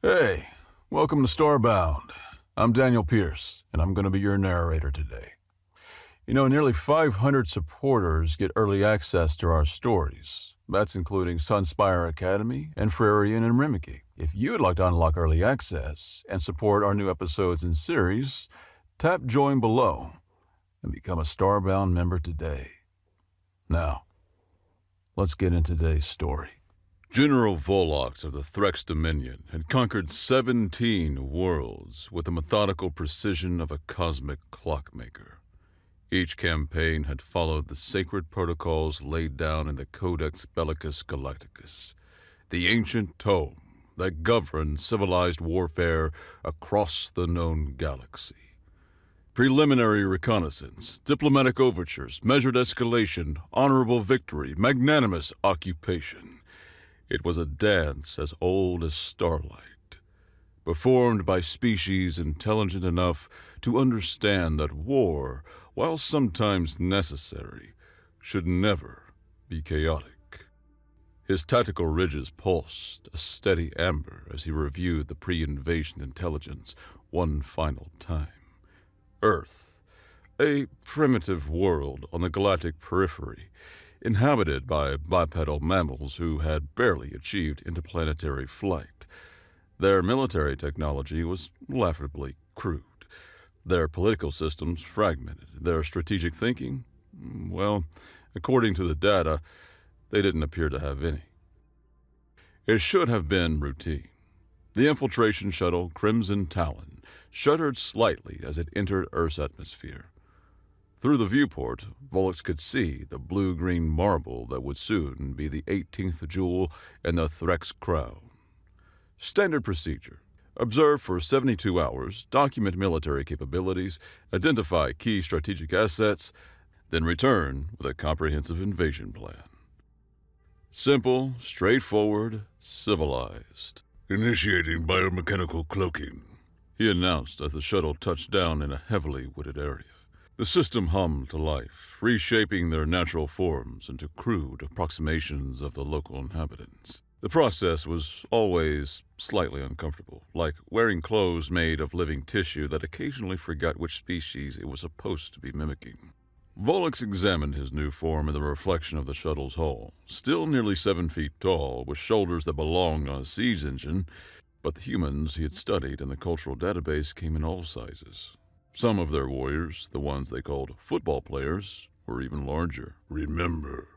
Hey, welcome to Starbound. I'm Daniel Pierce, and I'm going to be your narrator today. Nearly 500 supporters get early access to our stories. That's including Sunspire Academy and Frarian and Rimiki. If you would like to unlock early access and support our new episodes and series, tap join below and become a Starbound member today. Now, let's get into today's story. General Volox of the Threx Dominion had conquered 17 worlds with the methodical precision of a cosmic clockmaker. Each campaign had followed the sacred protocols laid down in the Codex Bellicus Galacticus, the ancient tome that governed civilized warfare across the known galaxy. Preliminary reconnaissance, diplomatic overtures, measured escalation, honorable victory, magnanimous occupation. It was a dance as old as starlight, performed by species intelligent enough to understand that war, while sometimes necessary, should never be chaotic. His tactical ridges pulsed a steady amber as he reviewed the pre-invasion intelligence one final time. Earth, a primitive world on the galactic periphery, inhabited by bipedal mammals who had barely achieved interplanetary flight. Their military technology was laughably crude. Their political systems fragmented. Their strategic thinking, well, according to the data, they didn't appear to have any. It should have been routine. The infiltration shuttle Crimson Talon shuddered slightly as it entered Earth's atmosphere. Through the viewport, Volox could see the blue-green marble that would soon be the 18th jewel in the Threx crown. Standard procedure. Observe for 72 hours, document military capabilities, identify key strategic assets, then return with a comprehensive invasion plan. Simple, straightforward, civilized. Initiating biomechanical cloaking, he announced as the shuttle touched down in a heavily wooded area. The system hummed to life, reshaping their natural forms into crude approximations of the local inhabitants. The process was always slightly uncomfortable, like wearing clothes made of living tissue that occasionally forgot which species it was supposed to be mimicking. Volox examined his new form in the reflection of the shuttle's hull, still nearly 7 feet tall, with shoulders that belonged on a siege engine, but the humans he had studied in the cultural database came in all sizes. Some of their warriors, the ones they called football players, were even larger. Remember,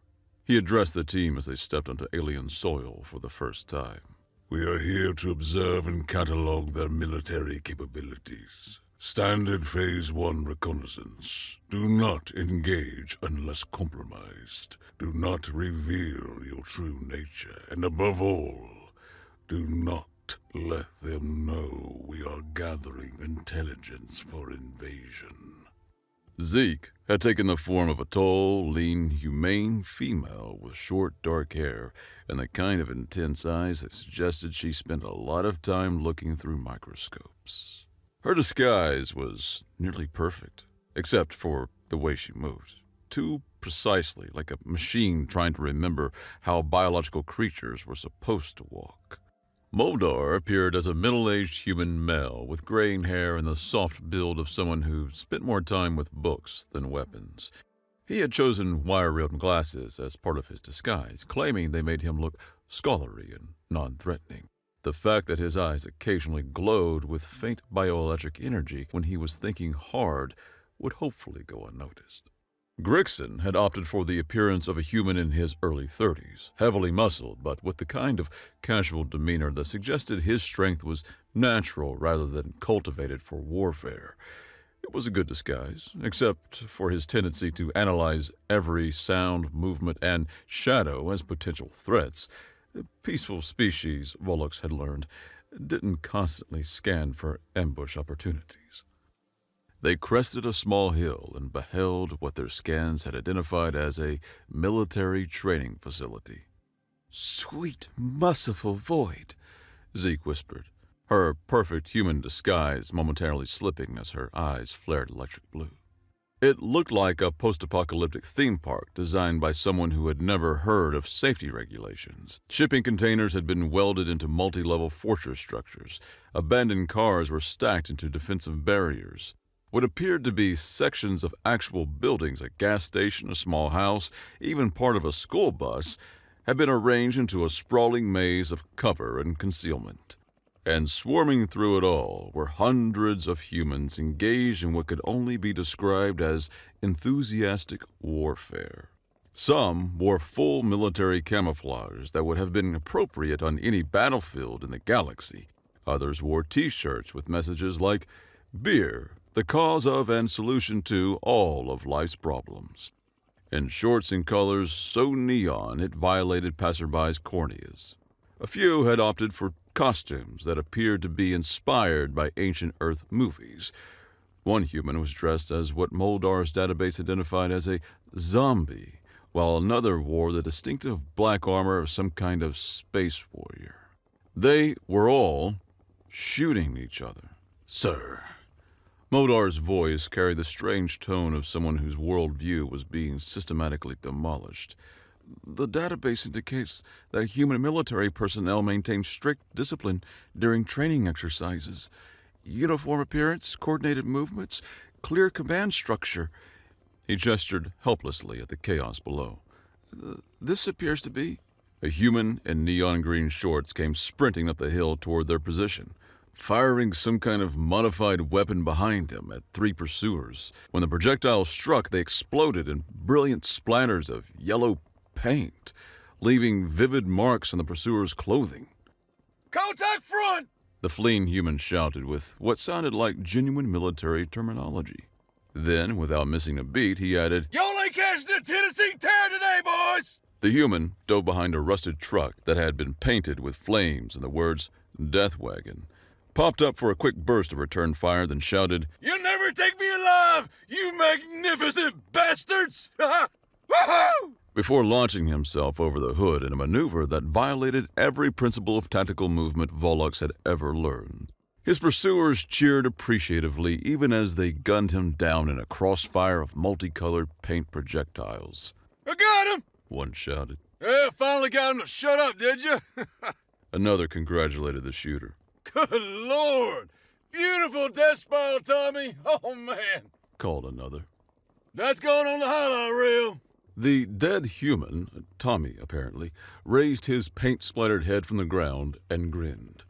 he addressed the team as they stepped onto alien soil for the first time. We are here to observe and catalog their military capabilities. Standard Phase 1 reconnaissance. Do not engage unless compromised. Do not reveal your true nature. And above all, do not let them know we are gathering intelligence for invasion. Zeke had taken the form of a tall, lean, humane female with short, dark hair and the kind of intense eyes that suggested she spent a lot of time looking through microscopes. Her disguise was nearly perfect, except for the way she moved. Too precisely, like a machine trying to remember how biological creatures were supposed to walk. Moldar appeared as a middle-aged human male with graying hair and the soft build of someone who spent more time with books than weapons. He had chosen wire-rimmed glasses as part of his disguise, claiming they made him look scholarly and non-threatening. The fact that his eyes occasionally glowed with faint bioelectric energy when he was thinking hard would hopefully go unnoticed. Grixon had opted for the appearance of a human in his early 30s, heavily muscled, but with the kind of casual demeanor that suggested his strength was natural rather than cultivated for warfare. It was a good disguise, except for his tendency to analyze every sound, movement, and shadow as potential threats. The peaceful species, Volox had learned, didn't constantly scan for ambush opportunities. They crested a small hill and beheld what their scans had identified as a military training facility. "Sweet, merciful void," Zeke whispered, her perfect human disguise momentarily slipping as her eyes flared electric blue. It looked like a post-apocalyptic theme park designed by someone who had never heard of safety regulations. Shipping containers had been welded into multi-level fortress structures. Abandoned cars were stacked into defensive barriers. What appeared to be sections of actual buildings, a gas station, a small house, even part of a school bus, had been arranged into a sprawling maze of cover and concealment. And swarming through it all were hundreds of humans engaged in what could only be described as enthusiastic warfare. Some wore full military camouflage that would have been appropriate on any battlefield in the galaxy. Others wore T-shirts with messages like, "Beer, the cause of and solution to all of life's problems," and shorts in colors so neon it violated passerbys' corneas. A few had opted for costumes that appeared to be inspired by ancient Earth movies. One human was dressed as what Moldar's database identified as a zombie, while another wore the distinctive black armor of some kind of space warrior. They were all shooting each other. "Sir," Moldar's voice carried the strange tone of someone whose worldview was being systematically demolished. "The database indicates that human military personnel maintain strict discipline during training exercises. Uniform appearance, coordinated movements, clear command structure." He gestured helplessly at the chaos below. "This appears to be..." A human in neon green shorts came sprinting up the hill toward their position, firing some kind of modified weapon behind him at 3 pursuers. When the projectile struck, they exploded in brilliant splatters of yellow paint, leaving vivid marks on the pursuer's clothing. "Contact front!" The fleeing human shouted with what sounded like genuine military terminology. Then, without missing a beat, he added, "You only catch the Tennessee Tear today, boys!" The human dove behind a rusted truck that had been painted with flames and the words "Death Wagon," popped up for a quick burst of return fire, then shouted, "You'll never take me alive, you magnificent bastards!" Woohoo! Before launching himself over the hood in a maneuver that violated every principle of tactical movement Volux had ever learned. His pursuers cheered appreciatively even as they gunned him down in a crossfire of multicolored paint projectiles. "I got him!" One shouted. "Yeah, finally got him to shut up, did you?" Another congratulated the shooter. "Good Lord! Beautiful death spiral, Tommy! Oh, man! Called another. That's going on the highlight reel!" The dead human, Tommy apparently, raised his paint-splattered head from the ground and grinned.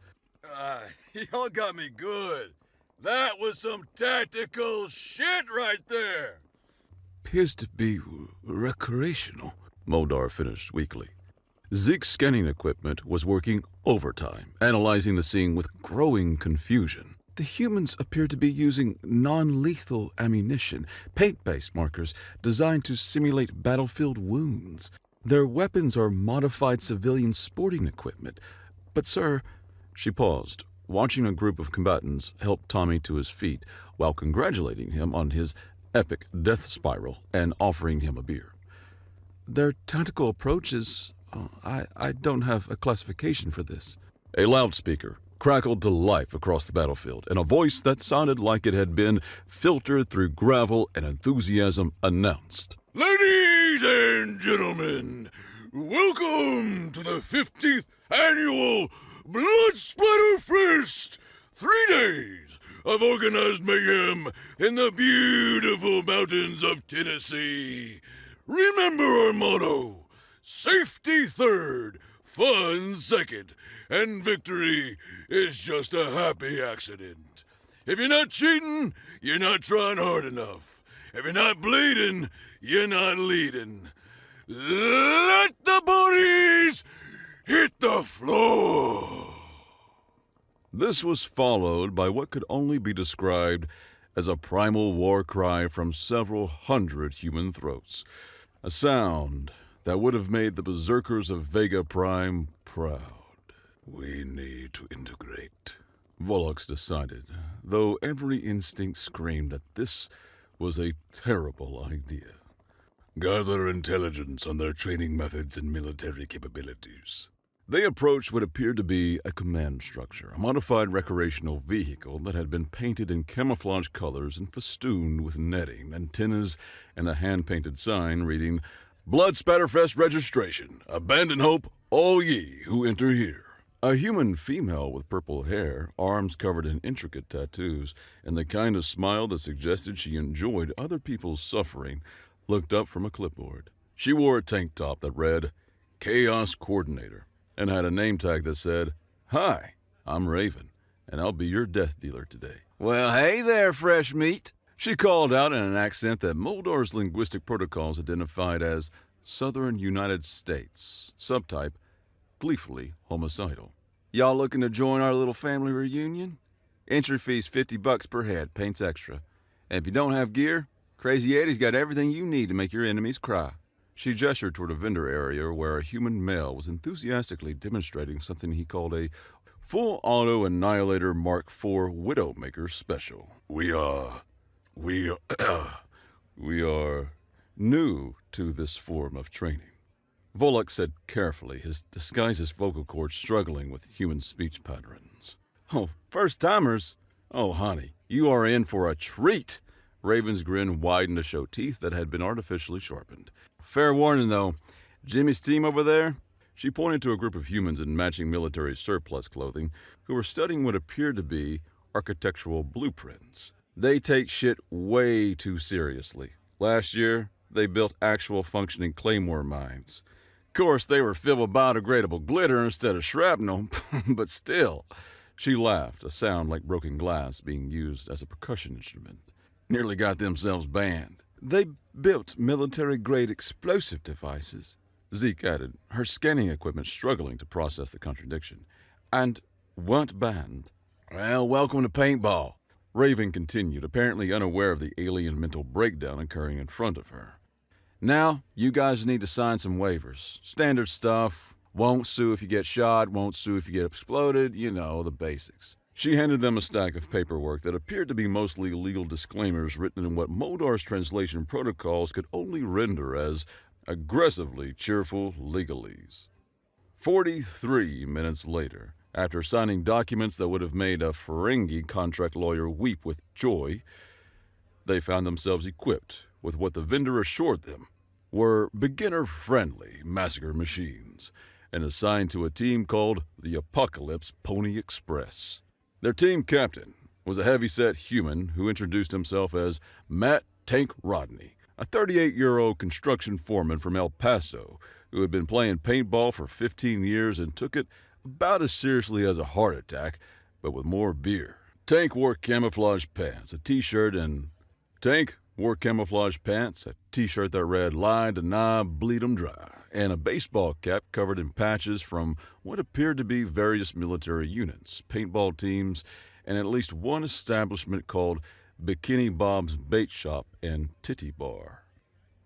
Y'all got me good. That was some tactical shit right there. "Appears to be recreational," Moldar finished weakly. Zeke's scanning equipment was working overtime, analyzing the scene with growing confusion. The humans appeared to be using non-lethal ammunition, paint-based markers designed to simulate battlefield wounds. Their weapons are modified civilian sporting equipment. But, sir, she paused, watching a group of combatants help Tommy to his feet while congratulating him on his epic death spiral and offering him a beer. "Their tactical approach is... I don't have a classification for this." A loudspeaker crackled to life across the battlefield, and a voice that sounded like it had been filtered through gravel and enthusiasm announced, "Ladies and gentlemen, welcome to the 50th annual Blood Splatter Fest! 3 days of organized mayhem in the beautiful mountains of Tennessee. Remember our motto: safety third, fun second, and victory is just a happy accident. If you're not cheating, you're not trying hard enough. If you're not bleeding, you're not leading. Let the bodies hit the floor." This was followed by what could only be described as a primal war cry from several hundred human throats. A sound that would have made the berserkers of Vega Prime proud. We need to integrate. Volux decided, though every instinct screamed that this was a terrible idea. Gather intelligence on their training methods and military capabilities. They approached what appeared to be a command structure, a modified recreational vehicle that had been painted in camouflage colors and festooned with netting, antennas, and a hand-painted sign reading, "Blood Spatterfest Registration. Abandon hope, all ye who enter here." A human female with purple hair, arms covered in intricate tattoos, and the kind of smile that suggested she enjoyed other people's suffering, looked up from a clipboard. She wore a tank top that read, "Chaos Coordinator," and had a name tag that said, "Hi, I'm Raven, and I'll be your death dealer today." "Well, hey there, fresh meat," she called out in an accent that Moldor's linguistic protocols identified as Southern United States, subtype gleefully homicidal. "Y'all looking to join our little family reunion? Entry fee's $50 per head, paint's extra. And if you don't have gear, Crazy Eddie's got everything you need to make your enemies cry." She gestured toward a vendor area where a human male was enthusiastically demonstrating something he called a Full Auto Annihilator Mark IV Widowmaker Special. We are new to this form of training," Volok said carefully, his disguised vocal cords struggling with human speech patterns. "Oh, first-timers? Oh, honey, you are in for a treat." Raven's grin widened to show teeth that had been artificially sharpened. "Fair warning, though. Jimmy's team over there?" She pointed to a group of humans in matching military surplus clothing who were studying what appeared to be architectural blueprints. "They take shit way too seriously. Last year, they built actual functioning claymore mines. Of course, they were filled with biodegradable glitter instead of shrapnel, but still." She laughed, a sound like broken glass being used as a percussion instrument. "Nearly got themselves banned." "They built military-grade explosive devices," Zeke added, her scanning equipment struggling to process the contradiction, "and weren't banned." "Well, welcome to paintball," Raven continued, apparently unaware of the alien mental breakdown occurring in front of her. "Now, you guys need to sign some waivers. Standard stuff. Won't sue if you get shot, won't sue if you get exploded, you know, the basics." She handed them a stack of paperwork that appeared to be mostly legal disclaimers written in what Moldor's translation protocols could only render as aggressively cheerful legalese. 43 minutes later, after signing documents that would have made a Ferengi contract lawyer weep with joy, they found themselves equipped with what the vendor assured them were beginner-friendly massacre machines, and assigned to a team called the Apocalypse Pony Express. Their team captain was a heavy-set human who introduced himself as Matt Tank Rodney, a 38-year-old construction foreman from El Paso who had been playing paintball for 15 years and took it about as seriously as a heart attack, but with more beer. Tank wore camouflage pants, a t-shirt that read "Lie, Deny, Bleed 'em Dry," and a baseball cap covered in patches from what appeared to be various military units, paintball teams, and at least one establishment called Bikini Bob's Bait Shop and Titty Bar.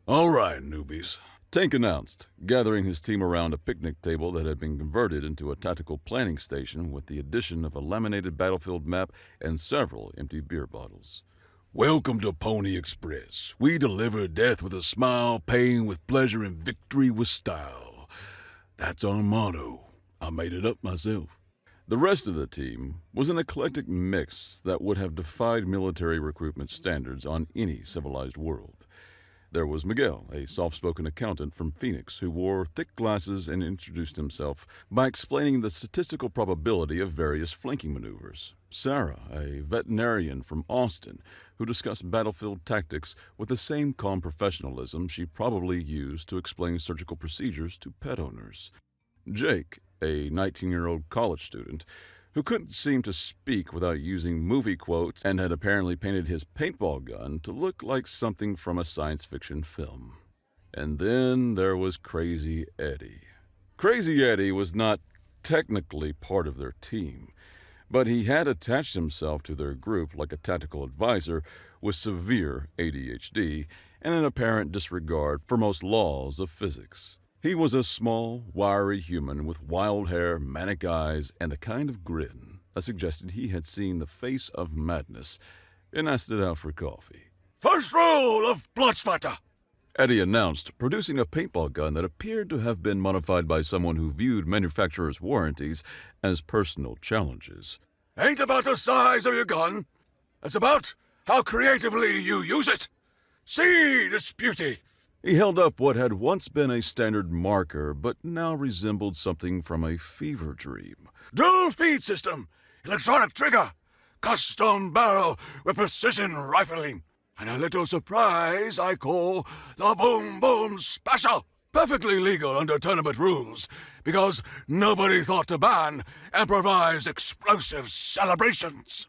"All right, newbies," Tank announced, gathering his team around a picnic table that had been converted into a tactical planning station with the addition of a laminated battlefield map and several empty beer bottles. "Welcome to Pony Express. We deliver death with a smile, pain with pleasure, and victory with style. That's our motto. I made it up myself." The rest of the team was an eclectic mix that would have defied military recruitment standards on any civilized world. There was Miguel, a soft-spoken accountant from Phoenix who wore thick glasses and introduced himself by explaining the statistical probability of various flanking maneuvers. Sarah, a veterinarian from Austin, who discussed battlefield tactics with the same calm professionalism she probably used to explain surgical procedures to pet owners. Jake, a 19-year-old college student, who couldn't seem to speak without using movie quotes and had apparently painted his paintball gun to look like something from a science fiction film. And then there was Crazy Eddie. Crazy Eddie was not technically part of their team, but he had attached himself to their group like a tactical advisor with severe ADHD and an apparent disregard for most laws of physics. He was a small, wiry human with wild hair, manic eyes, and the kind of grin that suggested he had seen the face of madness and asked it out for coffee. "First roll of Bloodspatter!" Eddie announced, producing a paintball gun that appeared to have been modified by someone who viewed manufacturers' warranties as personal challenges. Ain't about the size of your gun. It's about how creatively you use it. See this beauty. He held up what had once been a standard marker, but now resembled something from a fever dream. Dual feed system, electronic trigger, custom barrel with precision rifling, and a little surprise I call the Boom Boom Special. Perfectly legal under tournament rules, because nobody thought to ban improvised explosive celebrations.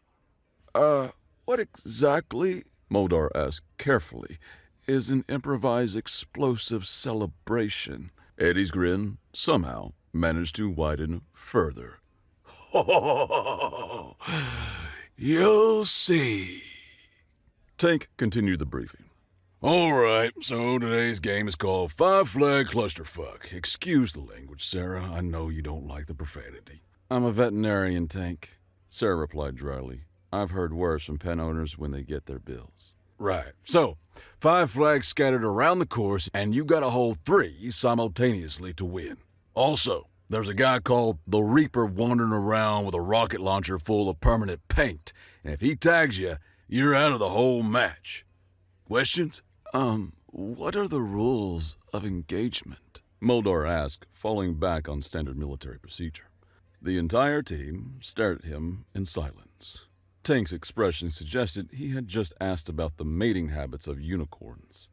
What exactly, Moldar asked carefully, is an improvised explosive celebration? Eddie's grin somehow managed to widen further. You'll see. Tank continued the briefing. All right, so today's game is called Five Flag Clusterfuck. Excuse the language, Sarah. I know you don't like the profanity. I'm a veterinarian, Tank, Sarah replied dryly. I've heard worse from pen owners when they get their bills. Right, so 5 flags scattered around the course, and you gotta hold 3 simultaneously to win. Also, there's a guy called the Reaper wandering around with a rocket launcher full of permanent paint, and if he tags you, you're out of the whole match. Questions? What are the rules of engagement? Moldar asked, falling back on standard military procedure. The entire team stared at him in silence. Tank's expression suggested he had just asked about the mating habits of unicorns.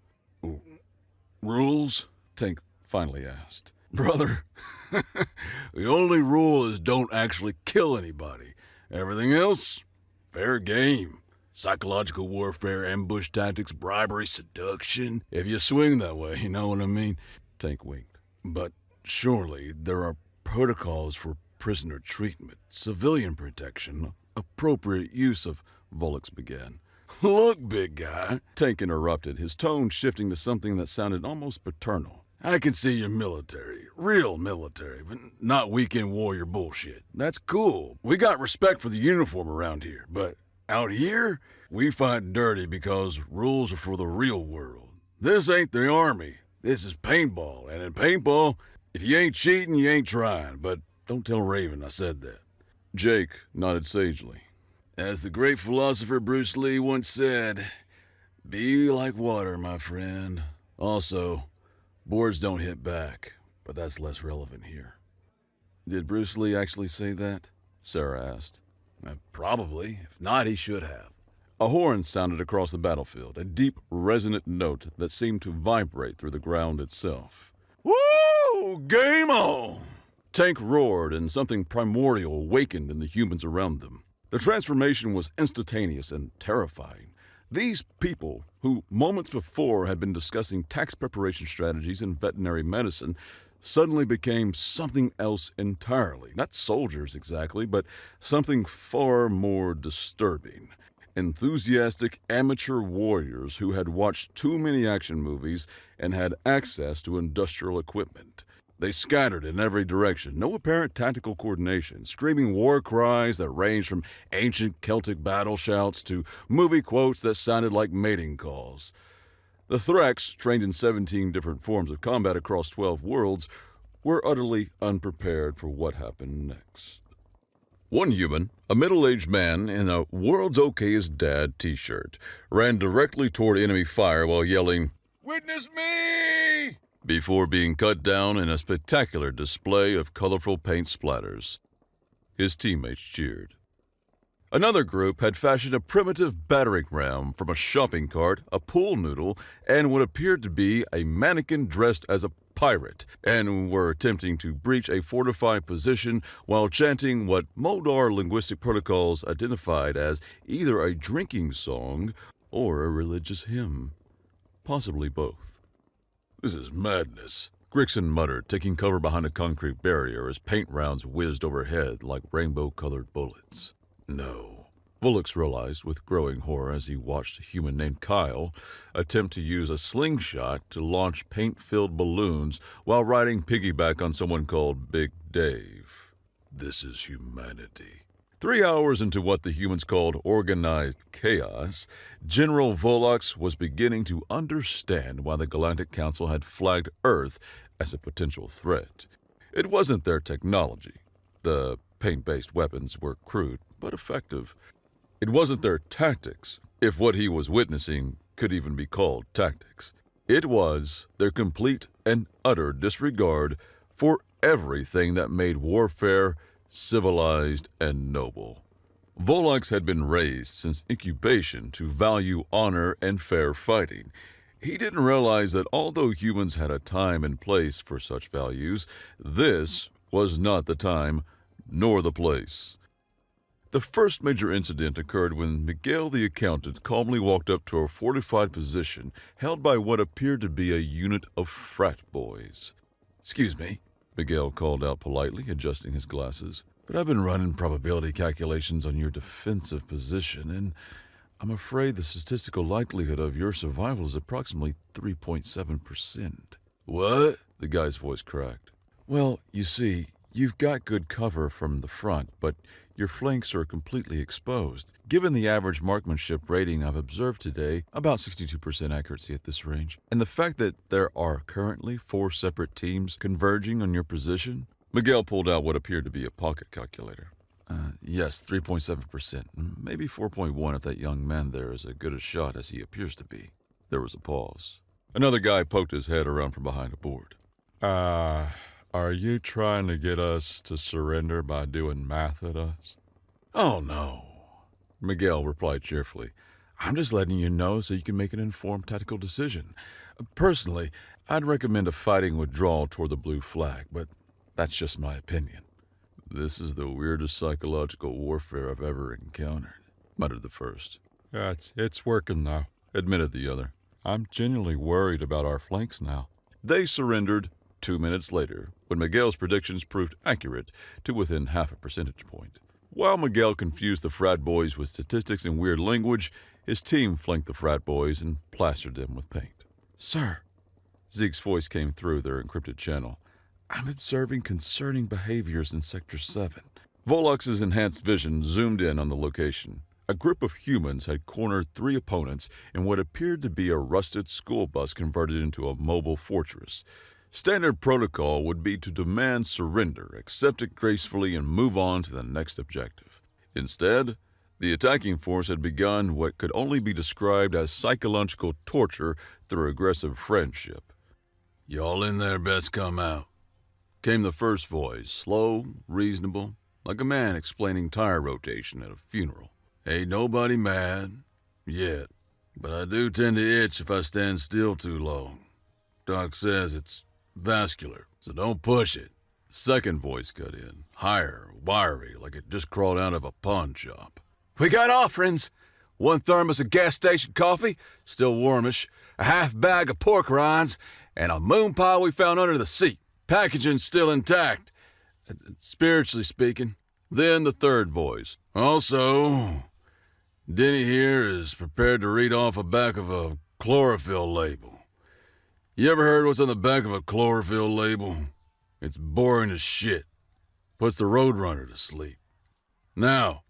Rules? Tank finally asked. Brother, the only rule is don't actually kill anybody. Everything else, fair game. Psychological warfare, ambush tactics, bribery, seduction. If you swing that way, you know what I mean? Tank winked. But surely there are protocols for prisoner treatment, civilian protection, appropriate use of... Volux began. Look, big guy. Tank interrupted, his tone shifting to something that sounded almost paternal. I can see you're military, real military, but not weekend warrior bullshit. That's cool. We got respect for the uniform around here, but out here, we fight dirty because rules are for the real world. This ain't the army. This is paintball, and in paintball, if you ain't cheating, you ain't trying. But don't tell Raven I said that. Jake nodded sagely. As the great philosopher Bruce Lee once said, be like water, my friend. Also, boards don't hit back, but that's less relevant here. Did Bruce Lee actually say that? Sarah asked. Probably. If not, he should have. A horn sounded across the battlefield, a deep, resonant note that seemed to vibrate through the ground itself. Woo! Game on! Tank roared, and something primordial awakened in the humans around them. The transformation was instantaneous and terrifying. These people, who moments before had been discussing tax preparation strategies in veterinary medicine, suddenly became something else entirely. Not soldiers exactly, but something far more disturbing. Enthusiastic amateur warriors who had watched too many action movies and had access to industrial equipment. They scattered in every direction, no apparent tactical coordination, screaming war cries that ranged from ancient Celtic battle shouts to movie quotes that sounded like mating calls. The Thrax, trained in 17 different forms of combat across 12 worlds, were utterly unprepared for what happened next. One human, a middle-aged man in a World's Okayest Dad t-shirt, ran directly toward enemy fire while yelling, Witness me! Before being cut down in a spectacular display of colorful paint splatters. His teammates cheered. Another group had fashioned a primitive battering ram from a shopping cart, a pool noodle, and what appeared to be a mannequin dressed as a pirate, and were attempting to breach a fortified position while chanting what Moldar linguistic protocols identified as either a drinking song or a religious hymn. Possibly both. This is madness, Grixon muttered, taking cover behind a concrete barrier as paint rounds whizzed overhead like rainbow-colored bullets. No. Volux realized with growing horror as he watched a human named Kyle attempt to use a slingshot to launch paint-filled balloons while riding piggyback on someone called Big Dave. This is humanity. 3 hours into what the humans called organized chaos, General Volux was beginning to understand why the Galactic Council had flagged Earth as a potential threat. It wasn't their technology. The paint-based weapons were crude but effective. It wasn't their tactics, if what he was witnessing could even be called tactics. It was their complete and utter disregard for everything that made warfare civilized and noble. Volux had been raised since incubation to value honor and fair fighting. He didn't realize that although humans had a time and place for such values, this was not the time nor the place. The first major incident occurred when Miguel the accountant calmly walked up to a fortified position held by what appeared to be a unit of frat boys. "Excuse me," Miguel called out politely, adjusting his glasses, "but I've been running probability calculations on your defensive position, and I'm afraid the statistical likelihood of your survival is approximately 3.7%. "What?" The guy's voice cracked. "Well, you see, you've got good cover from the front, but your flanks are completely exposed. Given the average marksmanship rating I've observed today, about 62% accuracy at this range, and the fact that there are currently 4 separate teams converging on your position." Miguel pulled out what appeared to be a pocket calculator. Yes, 3.7%, maybe 4.1 if that young man there is as good a shot as he appears to be." There was a pause. Another guy poked his head around from behind a board. Are you trying to get us to surrender by doing math at us?" "Oh, no," Miguel replied cheerfully. "I'm just letting you know so you can make an informed tactical decision. Personally, I'd recommend a fighting withdrawal toward the blue flag, but that's just my opinion." "This is the weirdest psychological warfare I've ever encountered," muttered the first. It's working, though," admitted the other. "I'm genuinely worried about our flanks now." They surrendered 2 minutes later, when Miguel's predictions proved accurate to within half a percentage point. While Miguel confused the frat boys with statistics and weird language, his team flanked the frat boys and plastered them with paint. "Sir," Zeke's voice came through their encrypted channel, "I'm observing concerning behaviors in Sector 7. Volux's enhanced vision zoomed in on the location. A group of humans had cornered 3 opponents in what appeared to be a rusted school bus converted into a mobile fortress. Standard protocol would be to demand surrender, accept it gracefully, and move on to the next objective. Instead, the attacking force had begun what could only be described as psychological torture through aggressive friendship. "Y'all in there best come out," came the first voice, slow, reasonable, like a man explaining tire rotation at a funeral. "Ain't nobody mad, yet, but I do tend to itch if I stand still too long. Doc says it's vascular, so don't push it." Second voice cut in, higher, wiry, like it just crawled out of a pawn shop. "We got offerings. 1 thermos of gas station coffee, still warmish, a half bag of pork rinds, and a moon pie we found under the seat. Packaging's still intact, spiritually speaking." Then the third voice. "Also, Denny here is prepared to read off the back of a chlorophyll label. You ever heard what's on the back of a chlorophyll label? It's boring as shit. Puts the roadrunner to sleep. Now,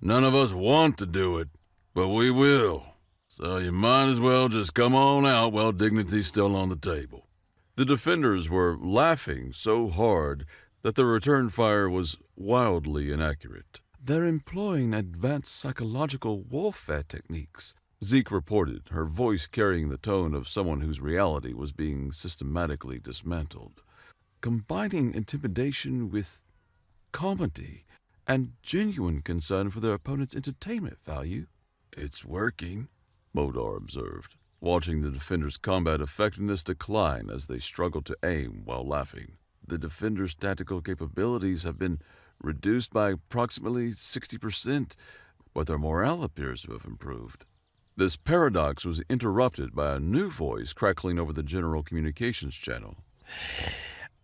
none of us want to do it, but we will. So you might as well just come on out while dignity's still on the table." The defenders were laughing so hard that the return fire was wildly inaccurate. "They're employing advanced psychological warfare techniques," Zeke reported, her voice carrying the tone of someone whose reality was being systematically dismantled. "Combining intimidation with comedy and genuine concern for their opponent's entertainment value." "It's working," Modar observed, watching the defenders' combat effectiveness decline as they struggled to aim while laughing. "The defenders' tactical capabilities have been reduced by approximately 60%, but their morale appears to have improved." This paradox was interrupted by a new voice crackling over the general communications channel.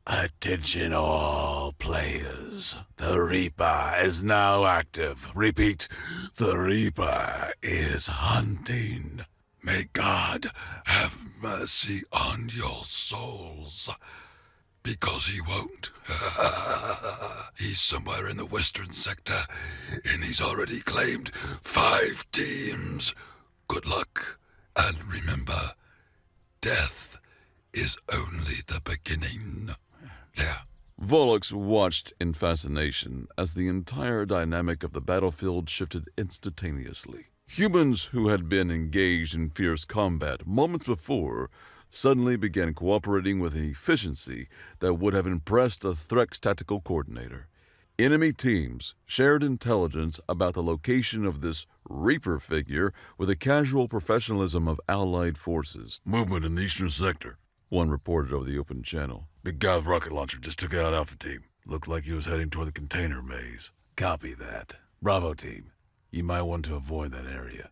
"Attention all players. The Reaper is now active. Repeat, the Reaper is hunting. May God have mercy on your souls. Because he won't. He's somewhere in the western sector, and he's already claimed 5 teams. Good luck, and remember, death is only the beginning. Yeah. Volux watched in fascination as the entire dynamic of the battlefield shifted instantaneously. Humans who had been engaged in fierce combat moments before suddenly began cooperating with an efficiency that would have impressed a Threx tactical coordinator. Enemy teams shared intelligence about the location of this Reaper figure with the casual professionalism of allied forces. Movement in the eastern sector. One reported over the open channel. Big guy with rocket launcher just took out Alpha Team. Looked like he was heading toward the container maze. Copy that. Bravo Team. You might want to avoid that area.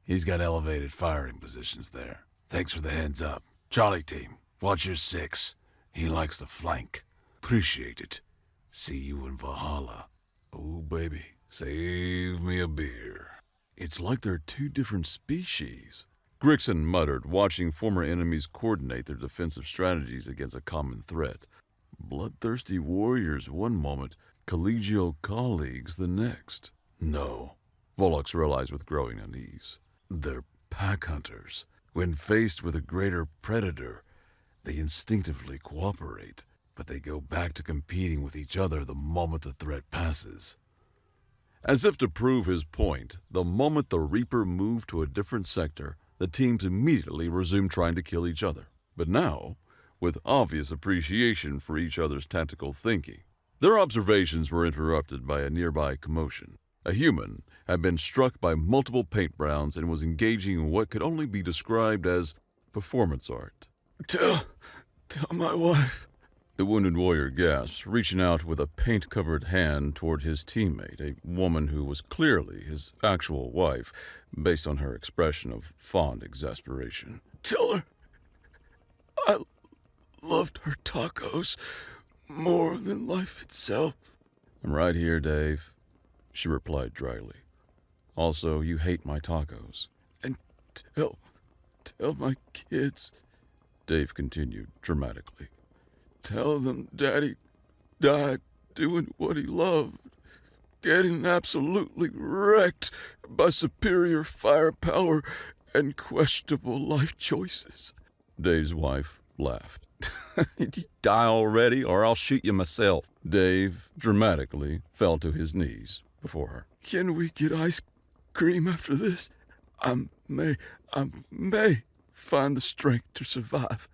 He's got elevated firing positions there. Thanks for the heads up. Charlie Team, watch your 6. He likes to flank. Appreciate it. See you in Valhalla. Oh, baby, save me a beer. It's like they're 2 different species. Grixon muttered, watching former enemies coordinate their defensive strategies against a common threat. Bloodthirsty warriors one moment, collegial colleagues the next. No, Volux realized with growing unease. They're pack hunters. When faced with a greater predator, they instinctively cooperate, but they go back to competing with each other the moment the threat passes. As if to prove his point, the moment the Reaper moved to a different sector, the teams immediately resumed trying to kill each other. But now, with obvious appreciation for each other's tactical thinking. Their observations were interrupted by a nearby commotion. A human had been struck by multiple paint browns and was engaging in what could only be described as performance art. Tell my wife. The wounded warrior gasped, reaching out with a paint-covered hand toward his teammate, a woman who was clearly his actual wife, based on her expression of fond exasperation. Tell her I loved her tacos more than life itself. I'm right here, Dave, she replied dryly. Also, you hate my tacos. And tell my kids, Dave continued dramatically. Tell them Daddy died doing what he loved, getting absolutely wrecked by superior firepower and questionable life choices. Dave's wife laughed. You die already, or I'll shoot you myself. Dave dramatically fell to his knees before her. Can we get ice cream after this? I may find the strength to survive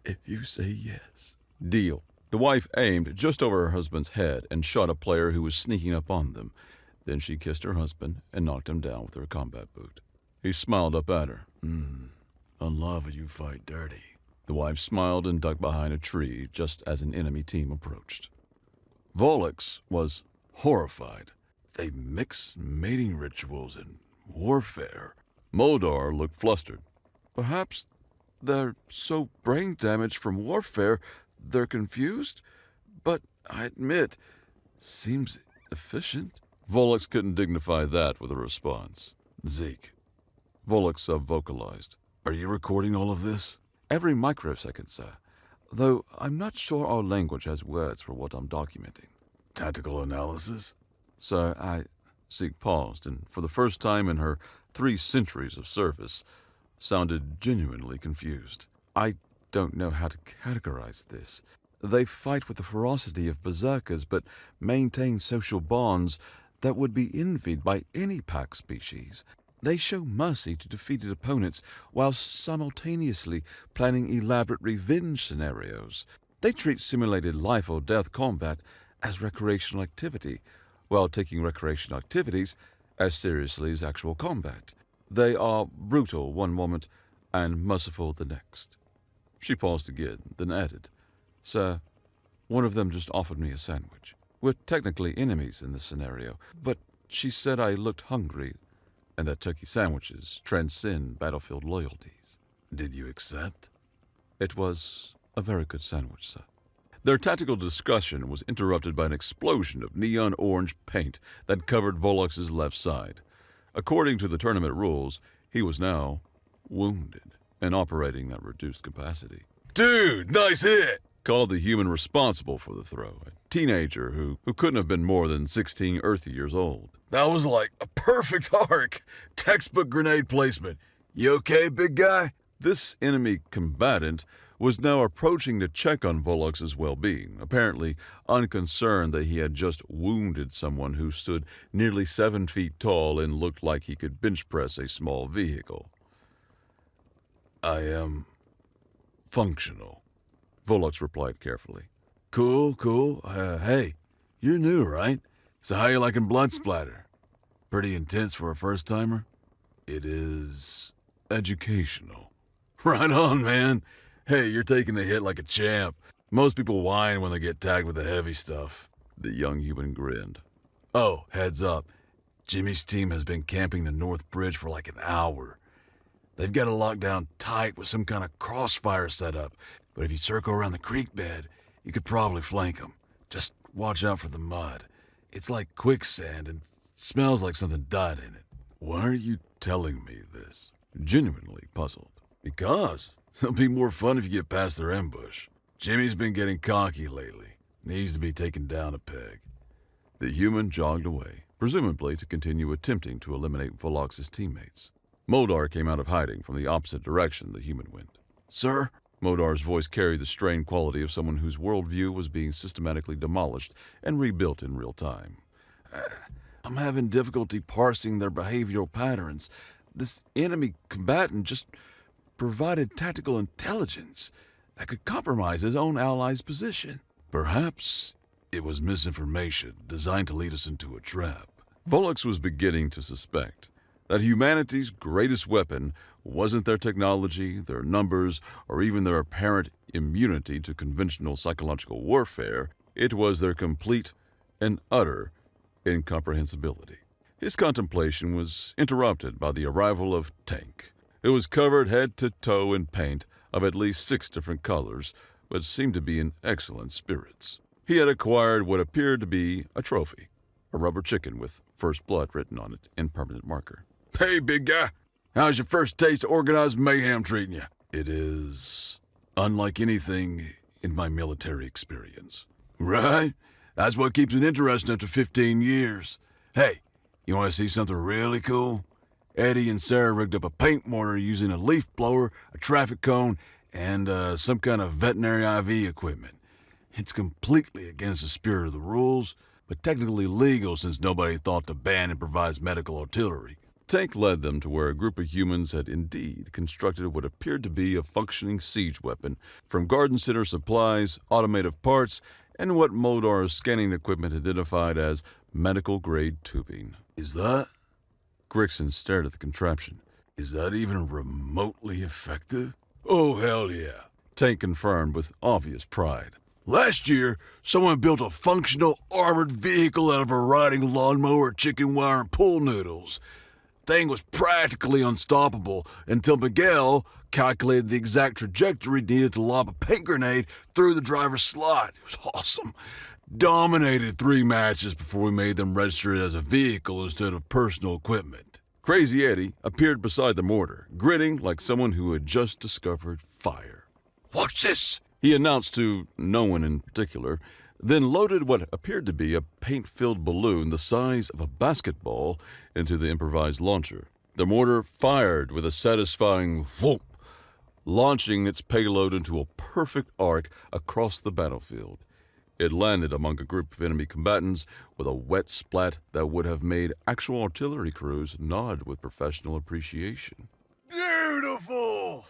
if you say yes. Deal. The wife aimed just over her husband's head and shot a player who was sneaking up on them. Then she kissed her husband and knocked him down with her combat boot. He smiled up at her. I love when you fight dirty. The wife smiled and ducked behind a tree just as an enemy team approached. Volux was horrified. They mix mating rituals and warfare. Moldar looked flustered. Perhaps they're so brain damaged from warfare they're confused? But I admit, seems efficient. Volux couldn't dignify that with a response. Zeke. Volux sub-vocalized. Are you recording all of this? Every microsecond, sir. Though I'm not sure our language has words for what I'm documenting. Tactical analysis? Sir, Zeke paused, and for the first time in her 3 centuries of service, sounded genuinely confused. I don't know how to categorize this. They fight with the ferocity of berserkers, but maintain social bonds that would be envied by any pack species. They show mercy to defeated opponents while simultaneously planning elaborate revenge scenarios. They treat simulated life or death combat as recreational activity, while taking recreational activities as seriously as actual combat. They are brutal one moment and merciful the next. She paused again, then added, Sir, one of them just offered me a sandwich. We're technically enemies in this scenario, but she said I looked hungry and that turkey sandwiches transcend battlefield loyalties. Did you accept? It was a very good sandwich, sir. Their tactical discussion was interrupted by an explosion of neon orange paint that covered Volux's left side. According to the tournament rules, he was now wounded and operating at reduced capacity. Dude, nice hit! called the human responsible for the throw, a teenager who couldn't have been more than 16 Earth years old. That was like a perfect arc. Textbook grenade placement. You okay, big guy? This enemy combatant was now approaching to check on Vollux's well-being, apparently unconcerned that he had just wounded someone who stood nearly 7 feet tall and looked like he could bench press a small vehicle. I am functional, Vollux replied carefully. Cool. Hey, you're new, right? So how you liking blood splatter? Pretty intense for a first-timer? It is educational. Right on, man. Hey, you're taking the hit like a champ. Most people whine when they get tagged with the heavy stuff. The young human grinned. Oh, heads up. Jimmy's team has been camping the North Bridge for like an hour. They've got it locked down tight with some kind of crossfire setup, but if you circle around the creek bed, you could probably flank them. Just watch out for the mud. It's like quicksand and smells like something died in it. Why are you telling me this? Genuinely puzzled. Because it'll be more fun if you get past their ambush. Jimmy's been getting cocky lately. Needs to be taken down a peg. The human jogged away, presumably to continue attempting to eliminate Vollux's teammates. Modar came out of hiding from the opposite direction the human went. Sir? Modar's voice carried the strained quality of someone whose worldview was being systematically demolished and rebuilt in real time. I'm having difficulty parsing their behavioral patterns. This enemy combatant just provided tactical intelligence that could compromise his own ally's position. Perhaps it was misinformation designed to lead us into a trap. Vollux was beginning to suspect that humanity's greatest weapon wasn't their technology, their numbers, or even their apparent immunity to conventional psychological warfare. It was their complete and utter incomprehensibility. His contemplation was interrupted by the arrival of Tank. It was covered head to toe in paint of at least 6 different colors, but seemed to be in excellent spirits. He had acquired what appeared to be a trophy, a rubber chicken with First Blood written on it in permanent marker. Hey, big guy. How's your first taste of organized mayhem treating you? It is unlike anything in my military experience. Right? That's what keeps it interesting after 15 years. Hey, you want to see something really cool? Eddie and Sarah rigged up a paint mortar using a leaf blower, a traffic cone, and some kind of veterinary IV equipment. It's completely against the spirit of the rules, but technically legal since nobody thought to ban improvised medical artillery. Tank led them to where a group of humans had indeed constructed what appeared to be a functioning siege weapon from garden center supplies, automotive parts, and what Modar's scanning equipment identified as medical-grade tubing. Is that? Grixon stared at the contraption. Is that even remotely effective? Oh, hell yeah. Tank confirmed with obvious pride. Last year, someone built a functional armored vehicle out of a riding lawnmower, chicken wire, and pool noodles. Thing was practically unstoppable until Miguel calculated the exact trajectory needed to lob a paint grenade through the driver's slot. It was awesome. Dominated 3 matches before we made them register it as a vehicle instead of personal equipment. Crazy Eddie appeared beside the mortar, grinning like someone who had just discovered fire. Watch this! He announced to no one in particular, then loaded what appeared to be a paint-filled balloon the size of a basketball into the improvised launcher. The mortar fired with a satisfying whoop, launching its payload into a perfect arc across the battlefield. It landed among a group of enemy combatants with a wet splat that would have made actual artillery crews nod with professional appreciation. Beautiful!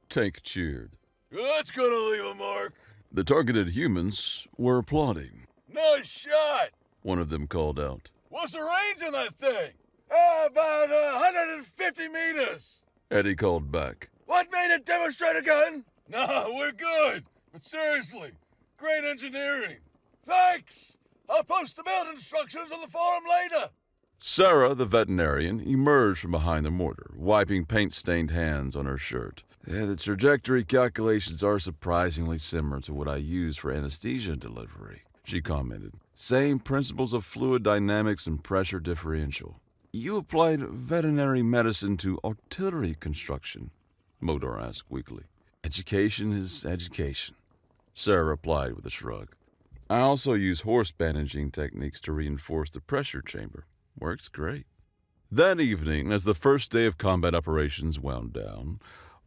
Tank cheered. That's gonna leave a mark. The targeted humans were applauding. Nice shot! One of them called out. What's the range on that thing? About 150 meters. Eddie called back. What made it demonstrate a gun? No, we're good. But seriously, great engineering. Thanks! I'll post the build instructions on the forum later. Sarah, the veterinarian, emerged from behind the mortar, wiping paint-stained hands on her shirt. The trajectory calculations are surprisingly similar to what I use for anesthesia delivery, she commented. Same principles of fluid dynamics and pressure differential. You applied veterinary medicine to artillery construction? Modar asked weakly. Education is education, Sarah replied with a shrug. I also use horse bandaging techniques to reinforce the pressure chamber. Works great. That evening, as the first day of combat operations wound down,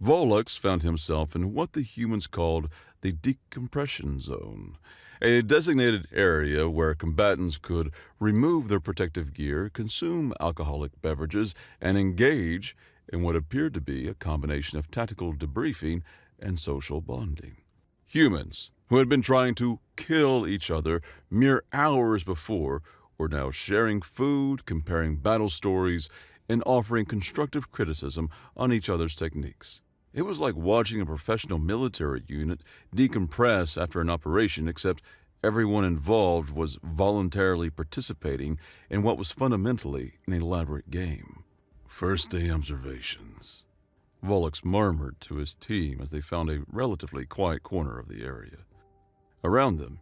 Volux found himself in what the humans called the decompression zone, a designated area where combatants could remove their protective gear, consume alcoholic beverages, and engage in what appeared to be a combination of tactical debriefing and social bonding. Humans, who had been trying to kill each other mere hours before, were now sharing food, comparing battle stories, and offering constructive criticism on each other's techniques. It was like watching a professional military unit decompress after an operation, except everyone involved was voluntarily participating in what was fundamentally an elaborate game. First day observations. Volux murmured to his team as they found a relatively quiet corner of the area. Around them,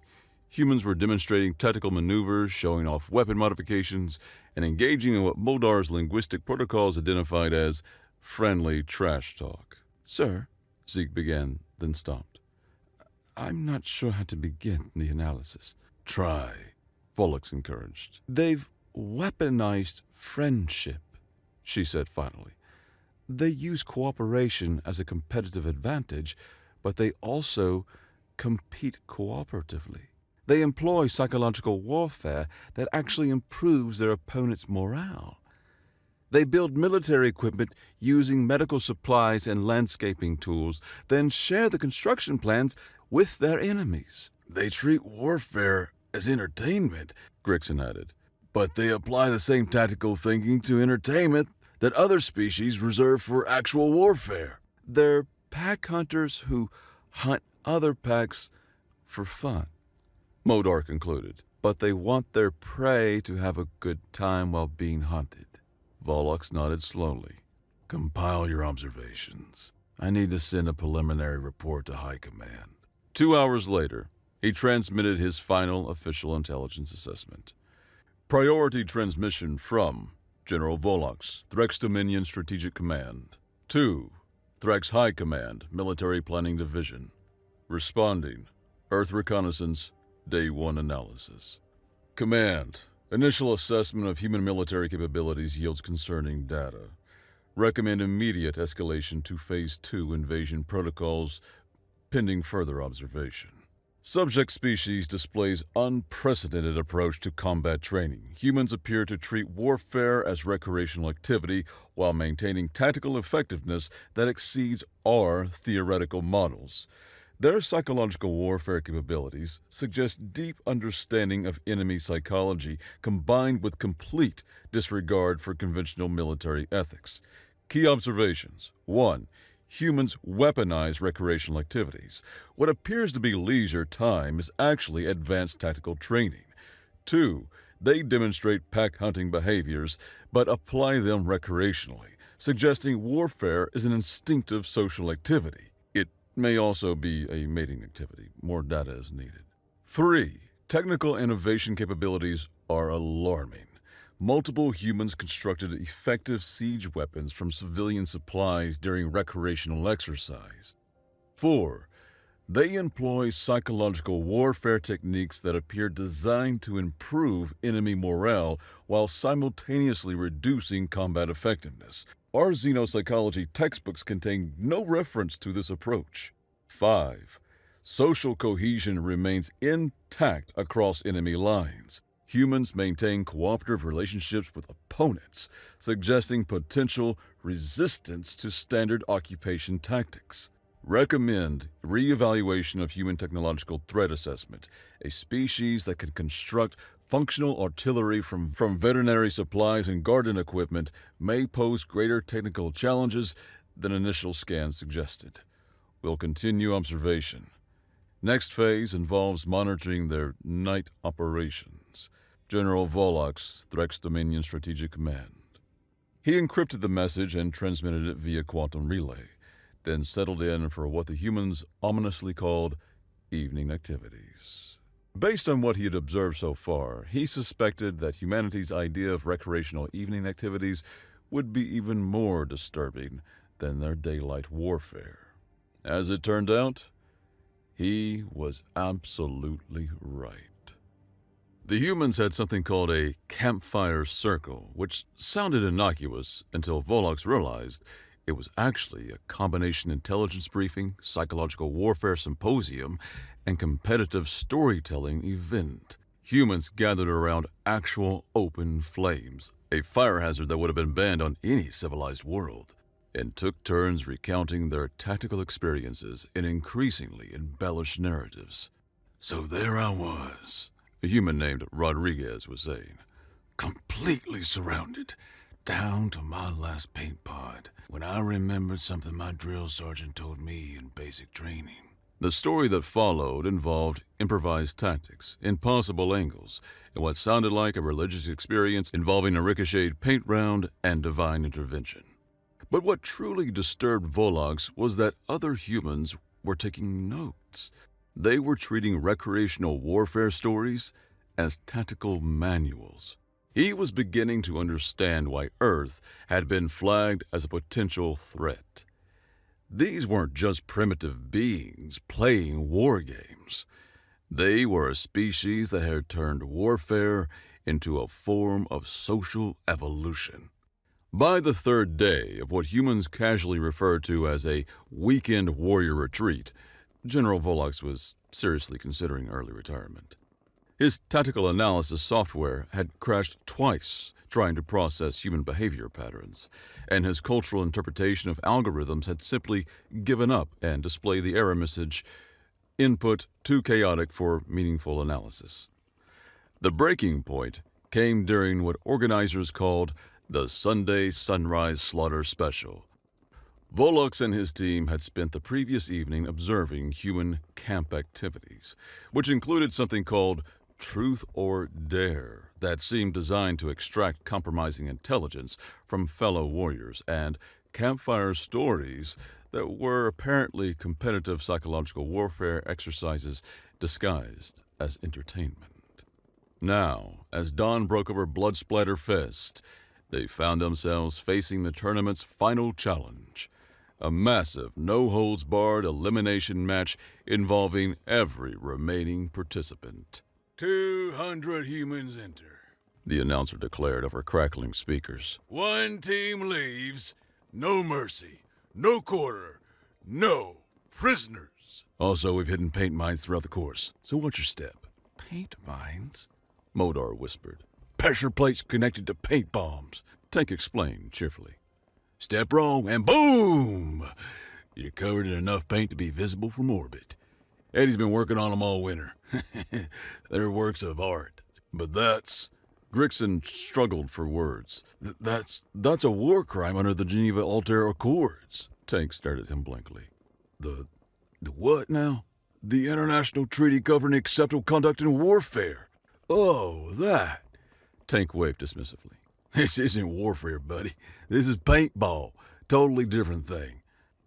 humans were demonstrating tactical maneuvers, showing off weapon modifications, and engaging in what Moldar's linguistic protocols identified as friendly trash talk. Sir, Zeke began, then stopped. I'm not sure how to begin the analysis. Try, Volux encouraged. They've weaponized friendship, she said finally. They use cooperation as a competitive advantage, but they also compete cooperatively. They employ psychological warfare that actually improves their opponent's morale. They build military equipment using medical supplies and landscaping tools, then share the construction plans with their enemies. They treat warfare as entertainment, Grixon added. but they apply the same tactical thinking to entertainment that other species reserve for actual warfare. They're pack hunters who hunt other packs for fun, Modar concluded. But they want their prey to have a good time while being hunted. Volux nodded slowly. Compile your observations. I need to send a preliminary report to High Command. 2 hours later, he transmitted his final official intelligence assessment. Priority transmission from General Volux, Threx Dominion Strategic Command. To Threx High Command, Military Planning Division. Responding, Earth Reconnaissance, Day 1 Analysis. Command, initial assessment of human military capabilities yields concerning data. Recommend immediate escalation to Phase 2 invasion protocols, pending further observation. Subject species displays unprecedented approach to combat training. Humans appear to treat warfare as recreational activity while maintaining tactical effectiveness that exceeds our theoretical models. Their psychological warfare capabilities suggest deep understanding of enemy psychology combined with complete disregard for conventional military ethics. Key observations. 1. Humans weaponize recreational activities. What appears to be leisure time is actually advanced tactical training. 2. They demonstrate pack hunting behaviors, but apply them recreationally, suggesting warfare is an instinctive social activity. It may also be a mating activity. More data is needed. 3. Technical innovation capabilities are alarming. Multiple humans constructed effective siege weapons from civilian supplies during recreational exercise. 4. They employ psychological warfare techniques that appear designed to improve enemy morale while simultaneously reducing combat effectiveness. Our xenopsychology textbooks contain no reference to this approach. 5. Social cohesion remains intact across enemy lines. Humans maintain cooperative relationships with opponents, suggesting potential resistance to standard occupation tactics. Recommend reevaluation of human technological threat assessment. A species that can construct functional artillery from veterinary supplies and garden equipment may pose greater technical challenges than initial scans suggested. We'll continue observation. Next phase involves monitoring their night operations. General Volux, Threx Dominion Strategic Command. He encrypted the message and transmitted it via quantum relay, then settled in for what the humans ominously called evening activities. Based on what he had observed so far, he suspected that humanity's idea of recreational evening activities would be even more disturbing than their daylight warfare. As it turned out, he was absolutely right. The humans had something called a campfire circle, which sounded innocuous until Volox realized it was actually a combination intelligence briefing, psychological warfare symposium, and competitive storytelling event. Humans gathered around actual open flames, a fire hazard that would have been banned on any civilized world, and took turns recounting their tactical experiences in increasingly embellished narratives. So there I was, A human named Rodriguez was saying, completely surrounded, down to my last paint pod, when I remembered something my drill sergeant told me in basic training. The story that followed involved improvised tactics, impossible angles, and what sounded like a religious experience involving a ricocheted paint round and divine intervention. But what truly disturbed Volox was that other humans were taking notes. They were treating recreational warfare stories as tactical manuals. He was beginning to understand why Earth had been flagged as a potential threat. These weren't just primitive beings playing war games. They were a species that had turned warfare into a form of social evolution. By the third day of what humans casually refer to as a weekend warrior retreat, General Volox was seriously considering early retirement. His tactical analysis software had crashed twice trying to process human behavior patterns, and his cultural interpretation of algorithms had simply given up and displayed the error message, "Input too chaotic for meaningful analysis." The breaking point came during what organizers called the Sunday Sunrise Slaughter Special. Volox and his team had spent the previous evening observing human camp activities, which included something called Truth or Dare that seemed designed to extract compromising intelligence from fellow warriors, and campfire stories that were apparently competitive psychological warfare exercises disguised as entertainment. Now, as dawn broke over Bloodsplatter Fest, they found themselves facing the tournament's final challenge, a massive, no-holds-barred elimination match involving every remaining participant. 200 humans enter. The announcer declared over crackling speakers. One team leaves, no mercy, no quarter, no prisoners. Also, we've hidden paint mines throughout the course, so watch your step. Paint mines? Modar whispered. Pressure plates connected to paint bombs. Tank explained cheerfully. Step wrong and boom! You're covered in enough paint to be visible from orbit. Eddie's been working on them all winter. They're works of art. But that's... Grixon struggled for words. That's a war crime under the Geneva Altair Accords. Tank stared at him blankly. The what now? The international treaty governing acceptable conduct in warfare. Oh, that. Tank waved dismissively. This isn't warfare, buddy. This is paintball. Totally different thing.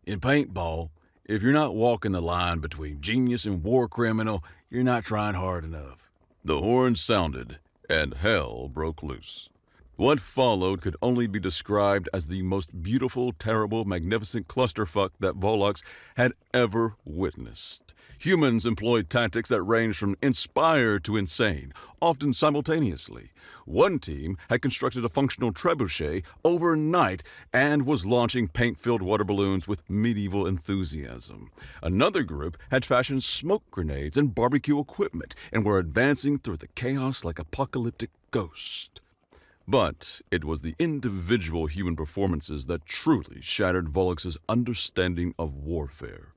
In paintball, if you're not walking the line between genius and war criminal, you're not trying hard enough. The horn sounded, and hell broke loose. What followed could only be described as the most beautiful, terrible, magnificent clusterfuck that Volox had ever witnessed. Humans employed tactics that ranged from inspired to insane, often simultaneously. One team had constructed a functional trebuchet overnight and was launching paint-filled water balloons with medieval enthusiasm. Another group had fashioned smoke grenades and barbecue equipment and were advancing through the chaos like apocalyptic ghosts. But it was the individual human performances that truly shattered Volox's understanding of warfare.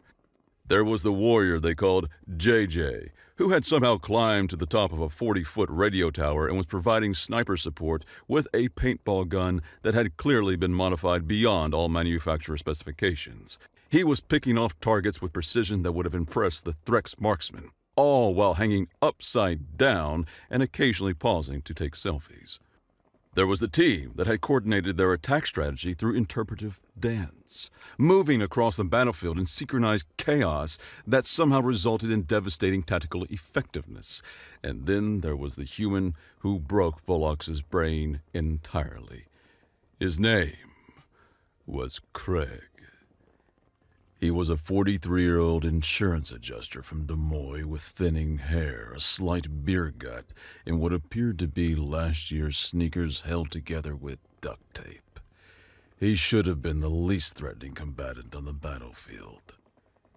There was the warrior they called JJ, who had somehow climbed to the top of a 40-foot radio tower and was providing sniper support with a paintball gun that had clearly been modified beyond all manufacturer specifications. He was picking off targets with precision that would have impressed the Threx marksman, all while hanging upside down and occasionally pausing to take selfies. There was the team that had coordinated their attack strategy through interpretive dance, moving across the battlefield in synchronized chaos that somehow resulted in devastating tactical effectiveness. And then there was the human who broke Volox's brain entirely. His name was Craig. He was a 43-year-old insurance adjuster from Des Moines with thinning hair, a slight beer gut, and what appeared to be last year's sneakers held together with duct tape. He should have been the least threatening combatant on the battlefield.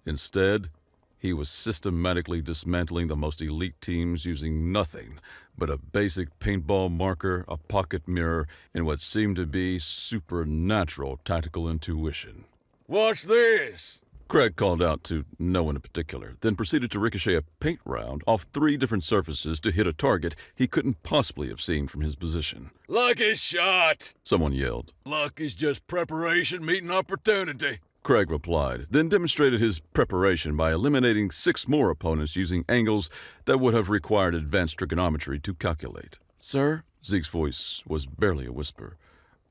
Instead, he was systematically dismantling the most elite teams using nothing but a basic paintball marker, a pocket mirror, and what seemed to be supernatural tactical intuition. Watch this! Craig called out to no one in particular, then proceeded to ricochet a paint round off 3 different surfaces to hit a target he couldn't possibly have seen from his position. Lucky shot! Someone yelled. Luck is just preparation meeting opportunity. Craig replied, then demonstrated his preparation by eliminating 6 more opponents using angles that would have required advanced trigonometry to calculate. Sir, Zeke's voice was barely a whisper,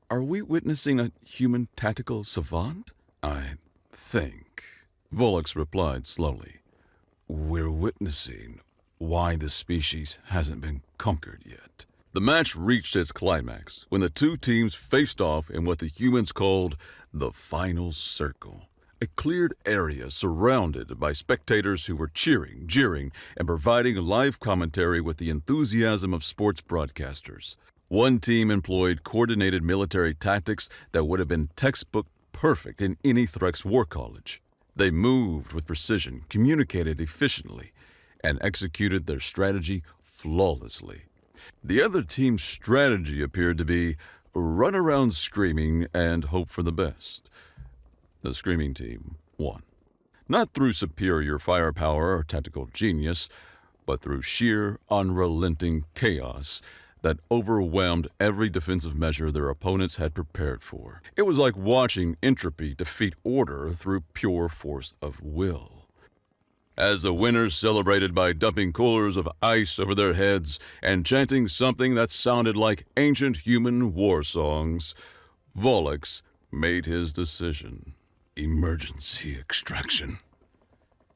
are we witnessing a human tactical savant? I think, Volux replied slowly, we're witnessing why the species hasn't been conquered yet. The match reached its climax when the 2 teams faced off in what the humans called the final circle, a cleared area surrounded by spectators who were cheering, jeering, and providing live commentary with the enthusiasm of sports broadcasters. One team employed coordinated military tactics that would have been textbook perfect in any Threx war college. They moved with precision, communicated efficiently, and executed their strategy flawlessly. The other team's strategy appeared to be run around screaming and hope for the best. The screaming team won. Not through superior firepower or tactical genius, but through sheer, unrelenting chaos that overwhelmed every defensive measure their opponents had prepared for. It was like watching entropy defeat order through pure force of will. As the winners celebrated by dumping coolers of ice over their heads and chanting something that sounded like ancient human war songs, Volux made his decision. Emergency extraction.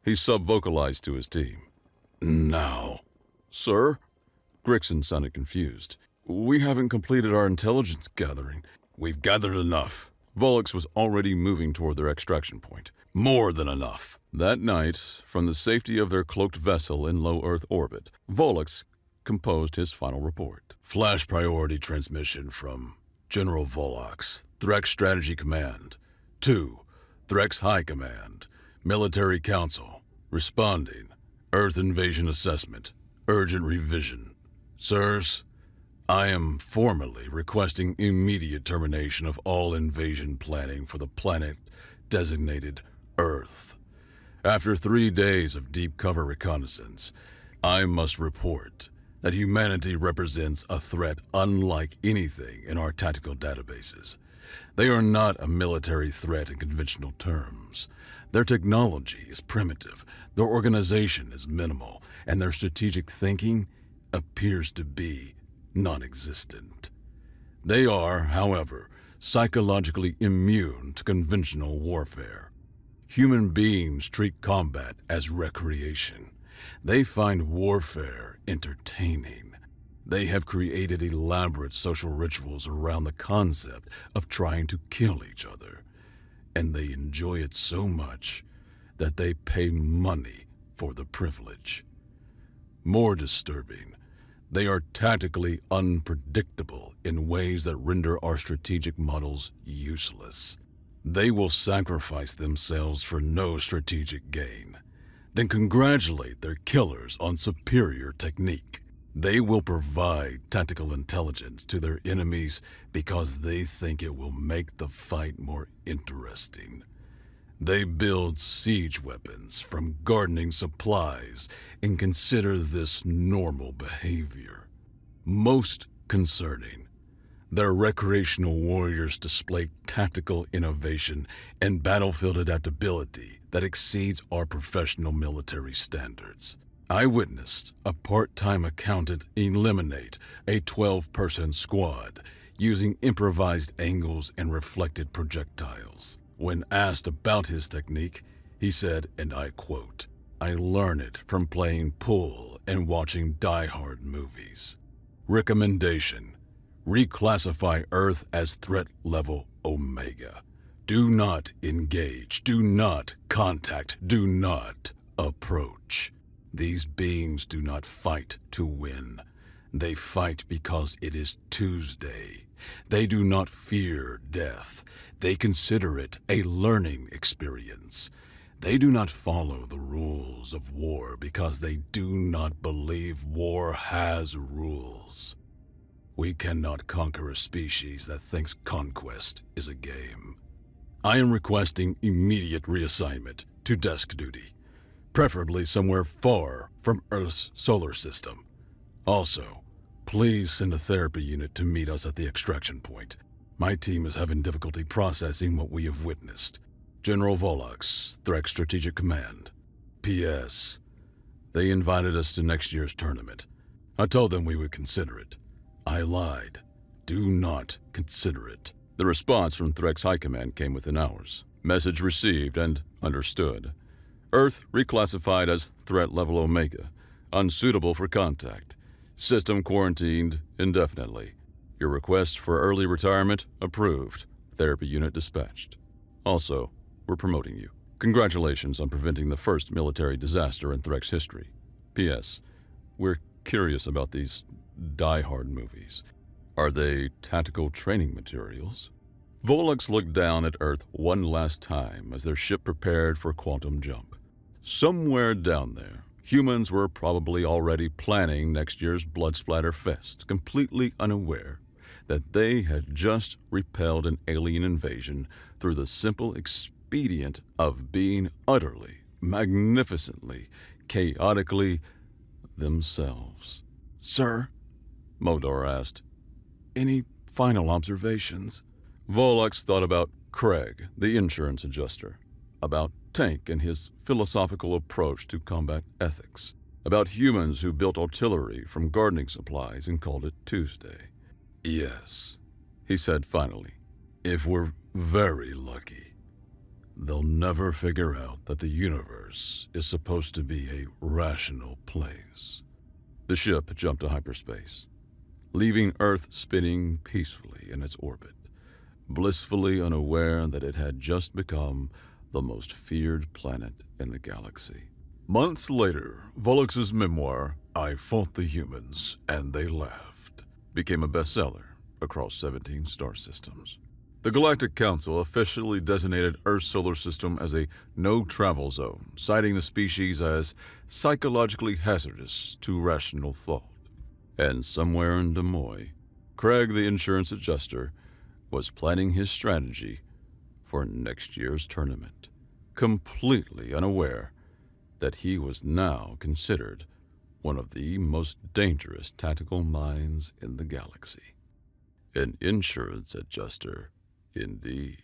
He sub-vocalized to his team. Now. Sir? Grixon sounded confused. We haven't completed our intelligence gathering. We've gathered enough. Volux was already moving toward their extraction point. More than enough. That night, from the safety of their cloaked vessel in low Earth orbit, Volux composed his final report. Flash priority transmission from General Volox, Threx Strategy Command. 2. Threx High Command, Military Council. Responding. Earth Invasion Assessment. Urgent revision. Sirs, I am formally requesting immediate termination of all invasion planning for the planet designated Earth. After 3 days of deep cover reconnaissance, I must report that humanity represents a threat unlike anything in our tactical databases. They are not a military threat in conventional terms. Their technology is primitive, their organization is minimal, and their strategic thinking appears to be non-existent. They are, however, psychologically immune to conventional warfare. Human beings treat combat as recreation. They find warfare entertaining. They have created elaborate social rituals around the concept of trying to kill each other, and they enjoy it so much that they pay money for the privilege. More disturbing, they are tactically unpredictable in ways that render our strategic models useless. They will sacrifice themselves for no strategic gain, then congratulate their killers on superior technique. They will provide tactical intelligence to their enemies because they think it will make the fight more interesting. They build siege weapons from gardening supplies and consider this normal behavior. Most concerning, their recreational warriors display tactical innovation and battlefield adaptability that exceeds our professional military standards. I witnessed a part-time accountant eliminate a 12-person squad using improvised angles and reflected projectiles. When asked about his technique, he said, and I quote, "I learn it from playing pool and watching Die Hard movies." Recommendation: reclassify Earth as threat level Omega. Do not engage. Do not contact. Do not approach. These beings do not fight to win. They fight because it is Tuesday. They do not fear death. They consider it a learning experience. They do not follow the rules of war because they do not believe war has rules. We cannot conquer a species that thinks conquest is a game. I am requesting immediate reassignment to desk duty, preferably somewhere far from Earth's solar system. Also, please send a therapy unit to meet us at the extraction point. My team is having difficulty processing what we have witnessed. General Volux, Threx Strategic Command. P.S. They invited us to next year's tournament. I told them we would consider it. I lied. Do not consider it. The response from Threx High Command came within hours. Message received and understood. Earth reclassified as Threat Level Omega. Unsuitable for contact. System quarantined indefinitely. Your request for early retirement approved. Therapy unit dispatched. Also, we're promoting you. Congratulations on preventing the first military disaster in Threx history. P.S. We're curious about these Die Hard movies. Are they tactical training materials? Volux looked down at Earth one last time as their ship prepared for quantum jump. Somewhere down there, humans were probably already planning next year's Blood Splatter Fest, completely unaware that they had just repelled an alien invasion through the simple expedient of being utterly, magnificently, chaotically themselves. Sir, Modor asked. any final observations? Volux thought about Craig, the insurance adjuster, about Tank and his philosophical approach to combat ethics, about humans who built artillery from gardening supplies and called it Tuesday. Yes, He said finally. if we're very lucky, they'll never figure out that the universe is supposed to be a rational place. The ship jumped to hyperspace, leaving Earth spinning peacefully in its orbit, blissfully unaware that it had just become the most feared planet in the galaxy. Months later, Vollux's memoir, I Fought the Humans and They Laughed, Became a bestseller across 17 star systems. The Galactic Council officially designated Earth's solar system as a no-travel zone, citing the species as psychologically hazardous to rational thought. And somewhere in Des Moines, Craig, the insurance adjuster, was planning his strategy for next year's tournament, completely unaware that he was now considered one of the most dangerous tactical minds in the galaxy. An insurance adjuster, indeed.